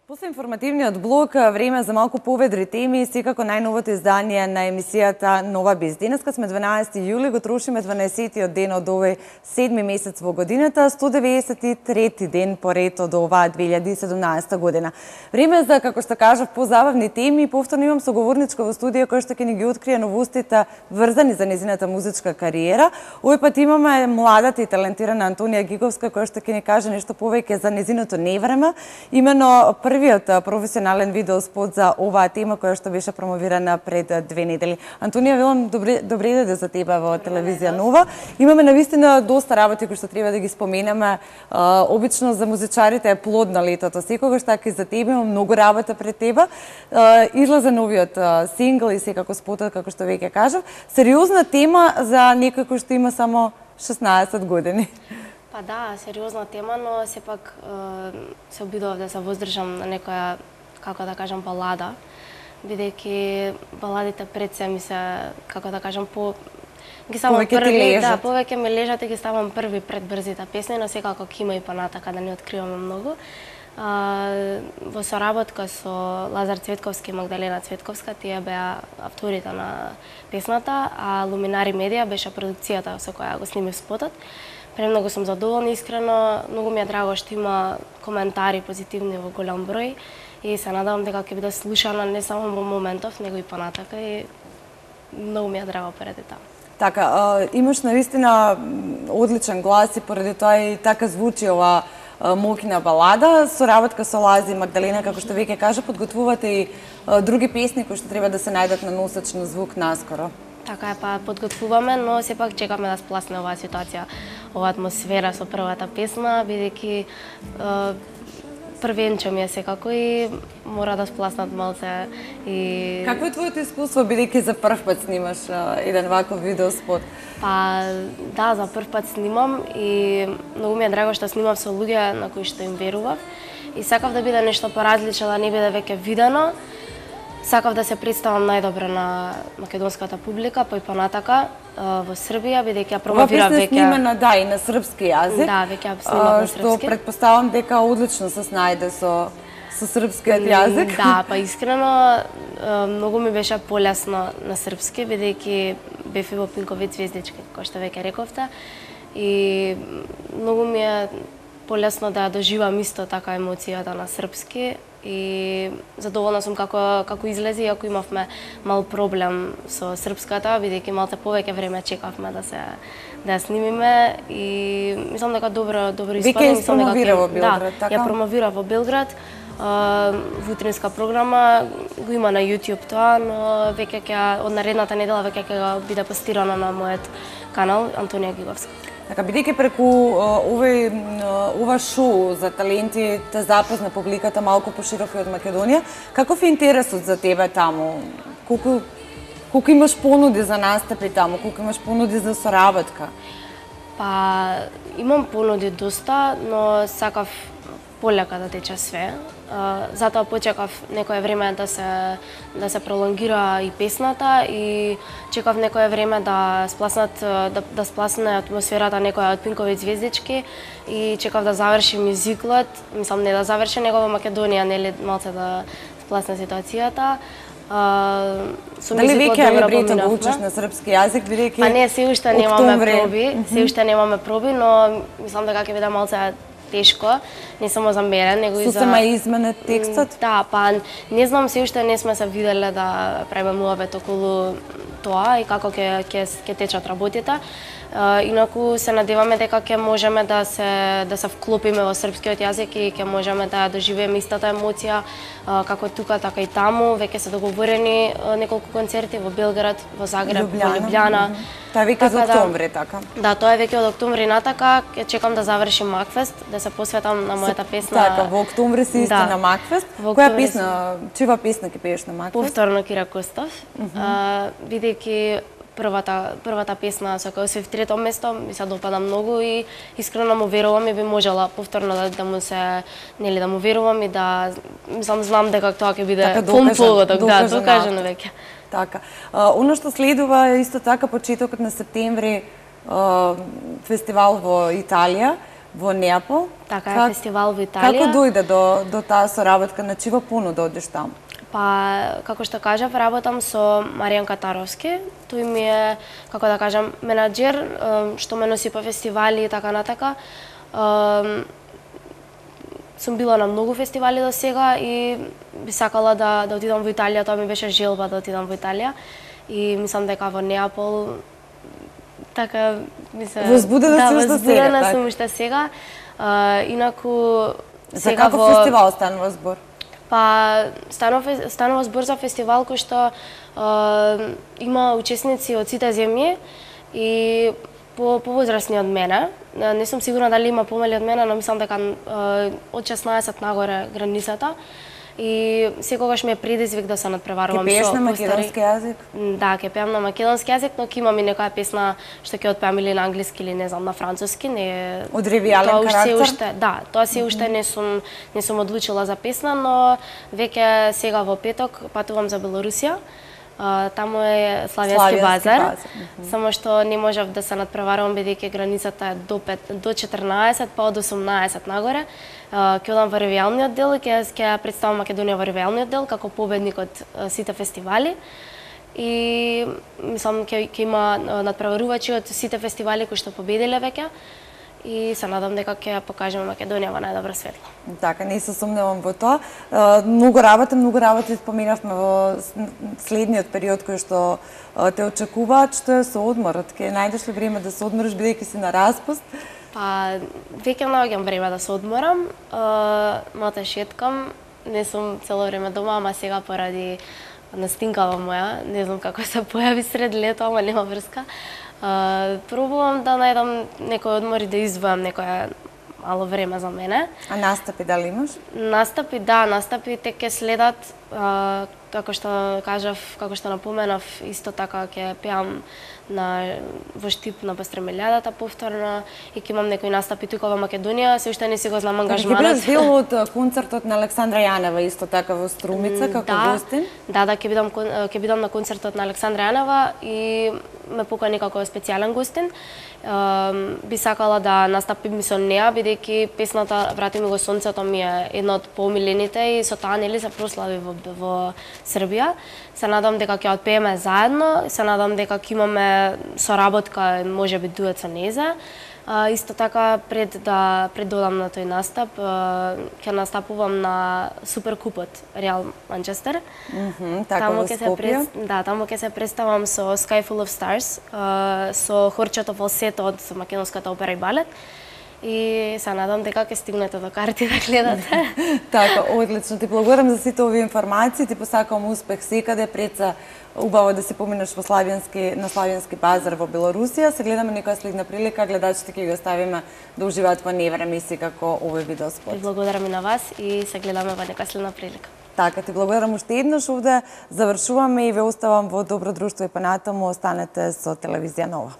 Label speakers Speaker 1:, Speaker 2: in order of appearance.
Speaker 1: После информативниот блок, време за малку поведри теми, секако најновото издание на емисијата Нова Биз. Денеска сме 12 јули, го трошиме 12-тиот ден од овој 7 месец во годината, 193 ден поред од оваа 2017 година. Време за, како што кажав, позабавни теми. Повторно имам соговорничка во студија која што ќе ни ги открие новостите врзани за незината музичка кариера. Овој пат имаме младата и талентирана Антонија Гиговска која што ќе ни каже нешто повеќе за незиното невреме. Именно првиот професионален видеоспот за оваа тема која што беше промовирана пред 2 недели. Антонија, велам добре дојде за тебе во телевизија Нова. Имаме навистина доста работи кои што треба да ги споменеме. Обично за музичарите е плодно летото. Секогаш така и за тебе има многу работа пред тебе. Излезе новиот сингл и секако спотот, како што веќе кажав. Сериозна тема за некој кој што има само 16 години.
Speaker 2: Па да, сериозна тема, но сепак се обидував да се воздржам на некоја, како да кажам, балада, бидејќи баладите пред се ми се, како да кажам, ги ставам први, да, повеќе ми лежат и ги ставам први пред брзите песни, но секако ќе има и понатака да не откриваме многу. Во соработка со Лазар Цветковски и Магдалена Цветковска, тие беа авторите на песната, а Луминари Медија беше продукцијата со која го снимив спотот. Премногу сум задоволна, искрено, многу ми е драго што има коментари позитивни во голем број и се надевам дека ќе биде слушана не само во моментов, него и понатака и многу ми е драго поради тоа.
Speaker 1: Така, имаш навистина одличен глас и поради тоа и така звучи ова моќна балада. Соработка со Лази и Магдалена, како што веќе кажа, подготвувате и други песни кои што треба да се најдат на носач на звук наскоро.
Speaker 2: Така е, па подготвуваме, но сепак чекаме да спласне оваа ситуација, оваа атмосфера со првата песна, бидејќи првенче ми е секако и мора да спласнат малце и...
Speaker 1: Какво е твоето искуство, бидејќи за прв пат снимаш еден ваков видеоспот?
Speaker 2: Па да, за прв пат снимам и многу ми е драго што снимам со луѓе на кои што им верував и сакав да биде нешто поразлично, да не биде веќе видено. Сакав да се представам најдобро на македонската публика, па и понатака во Србија, бидејќи ја промовирав веќе...
Speaker 1: Ова песна снимена, да, и на српски јазик.
Speaker 2: Да, веќе ја снимав на српски.
Speaker 1: Што предпоставам дека одлично се снајде со српскиот јазик.
Speaker 2: Да, па искрено, многу ми беше полесно на српски, бидејќи бев и во Пинкови звездички, кој што веќе рековте. И многу ми е полесно да ја доживам исто така емоцијата на српски. И задоволна сум како излезе, иако имавме мал проблем со српската, бидејќи малце повеќе време чекавме да ја снимиме и мислам дека добро испадна.
Speaker 1: Веќе ја промовира во Белград, така?
Speaker 2: Да, ја промовира во Белград. Во утринска програма го има на YouTube тоа, но веќе ќе од наредната недела веќе ќе биде постирана на мојот канал Антонија Гиговска.
Speaker 1: Така, бидејќи преку ова шоу за таленти те запозна публиката малку пошироко од Македонија, каков е интересот за тебе таму? Колку имаш понуди за настапи таму, колку имаш понуди за соработка?
Speaker 2: Па, имам понуди доста, но сакав полека да тече све. Затоа почекав некое време да се пролонгира и песната и чекав некое време да спласне атмосферата некоја од Пинкови звездички и чекав да заврши мюзиклот, мислам не да заврши него во Македонија, нели малце да спласне ситуацијата.
Speaker 1: Дали веќе либрето го учиш на српски јазик, бидејќи
Speaker 2: Па не, се уште немаме проби, но мислам дека ќе биде малце тешко, не само за мене, него и за...
Speaker 1: Сосема изменет текстот?
Speaker 2: Да, па не знам, се уште не сме се виделе да правиме муавет околу тоа и како ќе течат работите. Инаку се надеваме дека ќе можеме да се вклопиме во српскиот јазик и ќе можеме да доживееме истата емоција како тука, така и таму. Веќе се договорени неколку концерти во Белград, во Загреб, во Лјубљана.
Speaker 1: Тоа е веќе за октомври, така?
Speaker 2: Да, тоа е веќе од октомври натака. Ќе чекам да завршим Макфест, да се посветам на мојата песна.
Speaker 1: Така, во октомври си исто на Макфест. Која песна, чива песна ќе пееш на Макфест?
Speaker 2: Повторно Кира Костов. Бидејќи првата песна со која освоив трето место ми се допада многу и искрено му верувам и би можела повторно да му се, нели, да му верувам и да знам дека тоа ќе биде погодок, да, докажано веќе.
Speaker 1: Така. Оно што следува е исто така почетокот на септември фестивал во Италија. во Неапол.
Speaker 2: Така е, фестивал во Италија.
Speaker 1: Како дојде до таа соработка, на чива пуно да одиш таму?
Speaker 2: Па, како што кажав, работам со Маријан Катаровски. Тој ми е, како да кажам, менаџер, што ме носи по фестивали и така натака. Сум била на многу фестивали до сега и би сакала да отидам во Италија, тоа ми беше желба да отидам во Италија. И мислам дека во Неапол така ми се
Speaker 1: возбудена
Speaker 2: сум уште сега. Инаку
Speaker 1: за каков фестивал станува збор?
Speaker 2: Па станува збор за фестивал кој што има учесници од сите земји и повозрасни од мене. Не сум сигурна дали има помали од мене, но мислам дека од 16 нагоре границата. И секогаш ми е предизвик да се надпреварувам со
Speaker 1: Ке пееш на македонски јазик?
Speaker 2: Да, ке пеам на македонски јазик, но ќе имам и некоја песна што ќе отпеам или на англиски или не знам, на француски, не
Speaker 1: од ревијален карактер?
Speaker 2: Да, тоа се уште не сум одлучила за песна, но веќе сега во петок патувам за Белорусија. Таму е Славјански базар. Само што не можев да се надпреварувам бидејќи границата е до 14, па од 18 нагоре. Ќе одам во ревијалниот дел и ќе представам Македонија во ревијалниот дел како победник од сите фестивали. И мислам ќе има надпреварувачи од сите фестивали кои што победиле веќе. И се надам дека ќе покажеме Македонија во најдобро светло.
Speaker 1: Така, не се сумневам во тоа. Многу работи споменавме во следниот период кој што те очекуваат. Што е со одморот? Ке најдеш ли време да се одмориш бидејќи си на распуст?
Speaker 2: Па, веќе наоѓам време да се одморам, но те шеткам. Не сум цело време дома, ама сега поради настинкава моја, не знам како се појави сред лето, ама нема врска. Пробувам да најдам некој одмор и да издвојам некоја мало време за мене.
Speaker 1: А настапи дали имаш?
Speaker 2: Настапи те ќе следат, како што кажав, како што напоменав, исто така ќе пеам во Штип на Пастремелјадата повторно и ќе имам некои настапи тука во Македонија, се уште не си го знам ангажманот.
Speaker 1: Ќе бидеш дел од концертот на Александра Јанева исто така во Струмица како гостин?
Speaker 2: Да, ќе бидам на концертот на Александра Јанева и ме покани како специјален гостин. Би сакала да настапим со неа, бидејќи песната Врати ми го сонцето ми е една од поомилените и со таа нели се прослави во Србија. Се надам дека ќе отпееме заедно, се надам дека ќе имаме соработка, можеби дует со нејза. Исто така пред да одам на тој настап, ќе настапувам на Суперкупот Реал Манчестер.
Speaker 1: Така во Скопје.
Speaker 2: Да, таму ќе се представам со Sky Full of Stars, со хорчето фалсето од македонската опера и балет. И се надам дека ќе стигнете до карти да гледате.
Speaker 1: Така, одлично. Ти благодарам за сите овие информации, ти посакувам успех секаде, преца убаво да се поминеш на Славјански базар во Белорусија. Се гледаме некоја следна прилика, гледачите ќе ги оставиме да уживаат во невра емисии како овој видеоспот.
Speaker 2: Ви благодарам и на вас и се гледаме во некоја следна прилика.
Speaker 1: Така, ти благодарам уште еднаш, овде завршуваме и ве оставам во добро друштво и понатаму останете со телевизија Нова.